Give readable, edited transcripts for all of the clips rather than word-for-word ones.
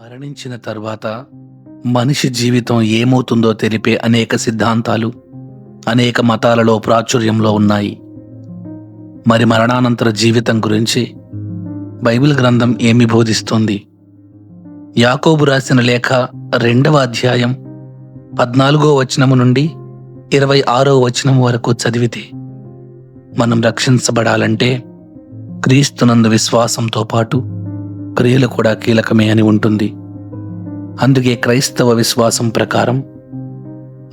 మరణించిన తర్వాత మనిషి జీవితం ఏమవుతుందో తెలిపే అనేక సిద్ధాంతాలు అనేక మతాలలో ప్రాచుర్యంలో ఉన్నాయి. మరి మరణానంతర జీవితం గురించి బైబిల్ గ్రంథం ఏమి బోధిస్తుంది? యాకోబు రాసిన లేఖ 2వ అధ్యాయం 14వ వచనము నుండి 26వ వచనం వరకు చదివితే మనం రక్షించబడాలంటే క్రీస్తునందు విశ్వాసంతో పాటు క్రియలు కూడా కీలకమే అని ఉంటుంది. అందుకే క్రైస్తవ విశ్వాసం ప్రకారం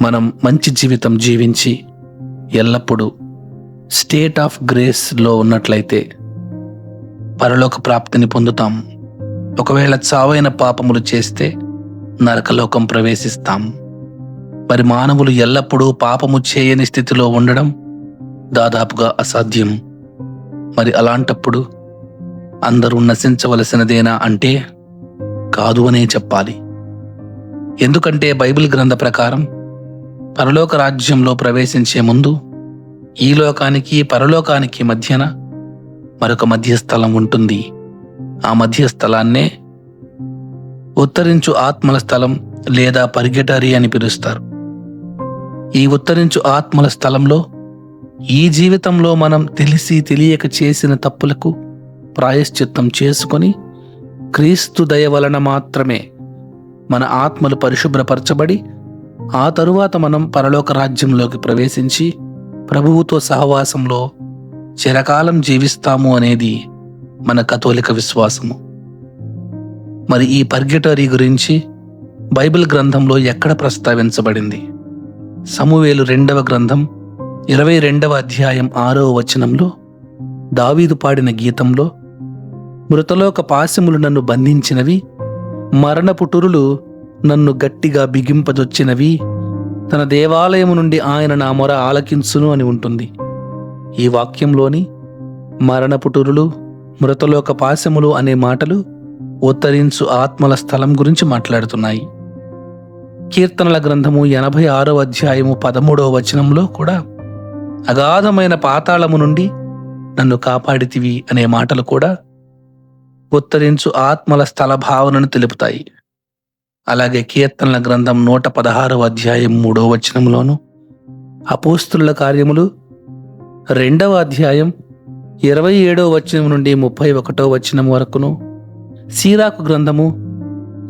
మనం మంచి జీవితం జీవించి ఎల్లప్పుడూ స్టేట్ ఆఫ్ గ్రేస్లో ఉన్నట్లయితే పరలోక ప్రాప్తిని పొందుతాం. ఒకవేళ చావైన పాపములు చేస్తే నరకలోకం ప్రవేశిస్తాం. మరి మానవులు ఎల్లప్పుడూ పాపము చేయని స్థితిలో ఉండడం దాదాపుగా అసాధ్యం. మరి అలాంటప్పుడు అందరూ నశించవలసినదేనా అంటే కాదు అనే చెప్పాలి. ఎందుకంటే బైబిల్ గ్రంథ ప్రకారం పరలోక రాజ్యంలో ప్రవేశించే ముందు ఈ లోకానికి పరలోకానికి మధ్యన మరొక మధ్యస్థలం ఉంటుంది. ఆ మధ్యస్థలాన్నే ఉత్తరించు ఆత్మల స్థలం లేదా పర్గెటరీ అని పిలుస్తారు. ఈ ఉత్తరించు ఆత్మల స్థలంలో ఈ జీవితంలో మనం తెలిసి తెలియక చేసిన తప్పులకు ప్రాయశ్చిత్తం చేసుకొని క్రీస్తు దయ వలన మాత్రమే మన ఆత్మలు పరిశుభ్రపరచబడి ఆ తరువాత మనం పరలోక రాజ్యంలోకి ప్రవేశించి ప్రభువుతో సహవాసంలో చిరకాలం జీవిస్తాము అనేది మన కథోలిక విశ్వాసము. మరి ఈ పర్గెటరీ గురించి బైబిల్ గ్రంథంలో ఎక్కడ ప్రస్తావించబడింది? సమూయేలు 2వ గ్రంథం 22వ అధ్యాయం 6వ వచనంలో దావీదు పాడిన గీతంలో మృతలోక పాశములు నన్ను బంధించినవి, మరణపు టురులు నన్ను గట్టిగా బిగింపజొచ్చినవి, తన దేవాలయము నుండి ఆయన నా మొర ఆలకించును అని ఉంటుంది. ఈ వాక్యంలోని మరణపు టురులు, మృతలోక పాశములు అనే మాటలు ఉత్తరించు ఆత్మల స్థలం గురించి మాట్లాడుతున్నాయి. కీర్తనల గ్రంథము 86వ అధ్యాయము 13వ వచనంలో కూడా అగాధమైన పాతాళము నుండి నన్ను కాపాడితివి అనే మాటలు కూడా ఉత్తరించు ఆత్మల స్థల భావనను తెలుపుతాయి. అలాగే కీర్తనల గ్రంథం 116వ అధ్యాయం 3వ వచనంలోను, అపోస్తుల కార్యములు 2వ అధ్యాయం 27వ వచనం నుండి 31వ వచనం వరకును, సీరాకు గ్రంథము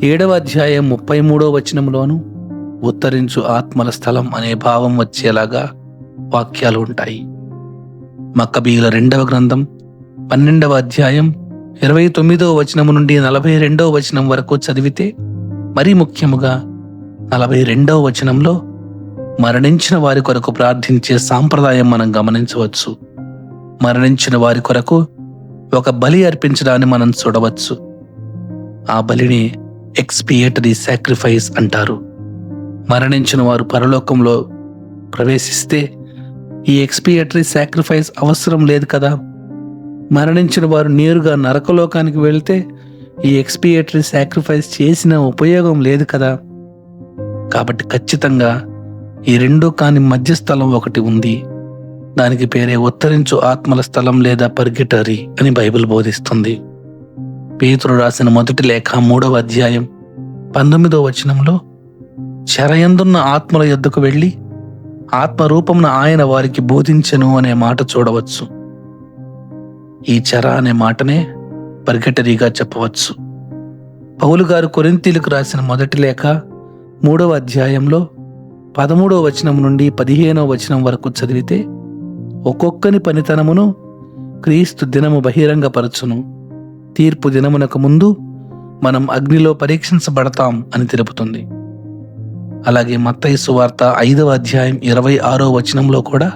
7వ అధ్యాయం 33వ వచనంలోను ఉత్తరించు ఆత్మల స్థలం అనే భావం వచ్చేలాగా వాక్యాలు ఉంటాయి. మక్కబీయుల 2వ గ్రంథం 12వ అధ్యాయం 29వ వచనము నుండి 42వ వచనం వరకు చదివితే మరీ ముఖ్యముగా 42వ వచనంలో మరణించిన వారి కొరకు ప్రార్థించే సాంప్రదాయం మనం గమనించవచ్చు. మరణించిన వారి కొరకు ఒక బలి అర్పించడాన్ని మనం చూడవచ్చు. ఆ బలిని ఎక్స్పియేటరీ సాక్రిఫైస్ అంటారు. మరణించిన వారు పరలోకంలో ప్రవేశిస్తే ఈ ఎక్స్పియేటరీ సాక్రిఫైస్ అవసరం లేదు కదా. మరణించిన వారు నేరుగా నరకలోకానికి వెళ్తే ఈ ఎక్స్పియేటరీ సాక్రిఫైస్ చేసిన ఉపయోగం లేదు కదా. కాబట్టి ఖచ్చితంగా ఈ రెండు కాని మధ్యస్థలం ఒకటి ఉంది. దానికి పేరే ఉత్తరించు ఆత్మల స్థలం లేదా పర్గెటరీ అని బైబిల్ బోధిస్తుంది. పేతురు రాసిన మొదటి లేఖ 3వ అధ్యాయం 19వ వచనంలో చెరయందున్న ఆత్మల యొద్దకు వెళ్ళి ఆత్మరూపమున ఆయన వారికి బోధించెను అనే మాట చూడవచ్చు. ఈ చెర అనే మాటనే పర్గెటరీగా చెప్పవచ్చు. పౌలు గారు కొరింథీయులకు రాసిన మొదటి లేఖ 3వ అధ్యాయంలో 13వ వచనం నుండి 15వ వచనం వరకు చదివితే ఒక్కొక్కని పనితనమును క్రీస్తు దినము బహిరంగపరచును, తీర్పు దినమునకు ముందు మనం అగ్నిలో పరీక్షించబడతాం అని తెలుపుతుంది. అలాగే మత్తయి సువార్త 5వ అధ్యాయం 26వ వచనంలో కూడా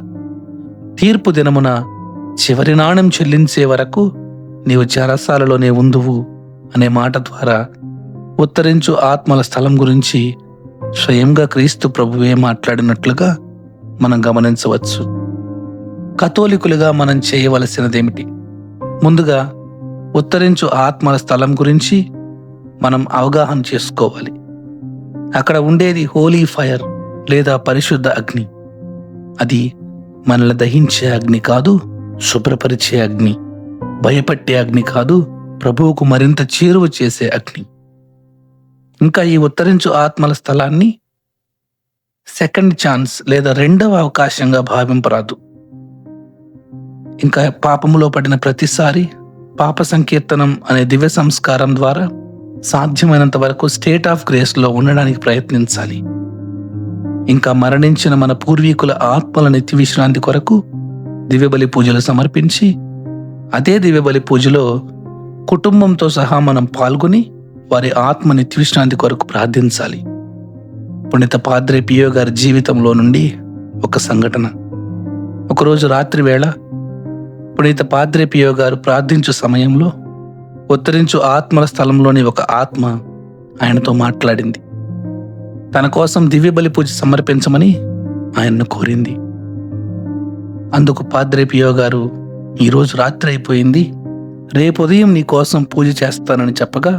తీర్పు దినమున చివరి నాణెం చెల్లించే వరకు నీవు చెరసాలలోనే ఉందువు అనే మాట ద్వారా ఉత్తరించు ఆత్మల స్థలం గురించి స్వయంగా క్రీస్తు ప్రభువే మాట్లాడినట్లుగా మనం గమనించవచ్చు. కథోలికులుగా మనం చేయవలసినదేమిటి? ముందుగా ఉత్తరించు ఆత్మల స్థలం గురించి మనం అవగాహన చేసుకోవాలి. అక్కడ ఉండేది హోలీ ఫైర్ లేదా పరిశుద్ధ అగ్ని. అది మనల్ని దహించే అగ్ని కాదు, శుభ్రపరిచే అగ్ని. భయపట్టే అగ్ని కాదు, ప్రభువుకు మరింత చేరువ చేసే అగ్ని. ఇంకా ఈ ఉత్తరించు ఆత్మల స్థలాన్ని సెకండ్ ఛాన్స్ లేదా రెండవ అవకాశంగా భావింపరాదు. ఇంకా పాపములో పడిన ప్రతిసారి పాప సంకీర్తనం అనే దివ్య సంస్కారం ద్వారా సాధ్యమైనంత వరకు స్టేట్ ఆఫ్ గ్రేస్లో ఉండడానికి ప్రయత్నించాలి. ఇంకా మరణించిన మన పూర్వీకుల ఆత్మల నిత్య విశ్రాంతి కొరకు దివ్యబలి పూజలు సమర్పించి, అదే దివ్యబలి పూజలో కుటుంబంతో సహా మనం పాల్గొని వారి ఆత్మ నిత్య విశ్రాంతి కొరకు ప్రార్థించాలి. పునీత పాద్రే పియో గారి జీవితంలో నుండి ఒక సంఘటన. ఒకరోజు రాత్రి వేళ పునీత పాద్రే పియో గారు ప్రార్థించు సమయంలో ఉత్తరించు ఆత్మల స్థలంలోని ఒక ఆత్మ ఆయనతో మాట్లాడింది. తన కోసం దివ్య బలి పూజ సమర్పించమని ఆయన్ను కోరింది. అందుకు పాద్రే పియో గారు, ఈరోజు రాత్రి అయిపోయింది, రేపు ఉదయం నీ కోసం పూజ చేస్తానని చెప్పగా,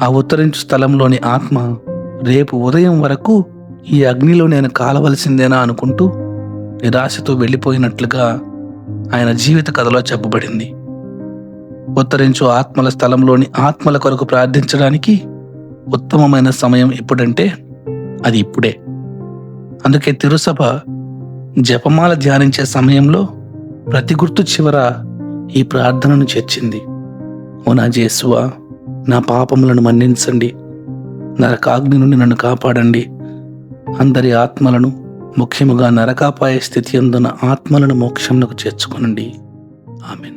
ఆ ఉత్తరించు స్థలంలోని ఆత్మ రేపు ఉదయం వరకు ఈ అగ్నిలో నేను కాలవలసిందేనా అనుకుంటూ నిరాశతో వెళ్ళిపోయినట్లుగా ఆయన జీవిత కథలో చెప్పబడింది. ఉత్తరించు ఆత్మల స్థలంలోని ఆత్మల కొరకు ప్రార్థించడానికి ఉత్తమమైన సమయం ఎప్పుడంటే అది ఇప్పుడే. అందుకే తిరుసభ జపమాల ధ్యానించే సమయంలో ప్రతి గుర్తు చివర ఈ ప్రార్థనను చేర్చింది. ఓ నా జేసువా, నా పాపములను మన్నించండి, నరకాగ్ని నుండి నన్ను కాపాడండి, అందరి ఆత్మలను, ముఖ్యముగా నరకాపాయ స్థితి అందున ఆత్మలను మోక్షంలోకి చేర్చుకొనండి. ఆమేన్.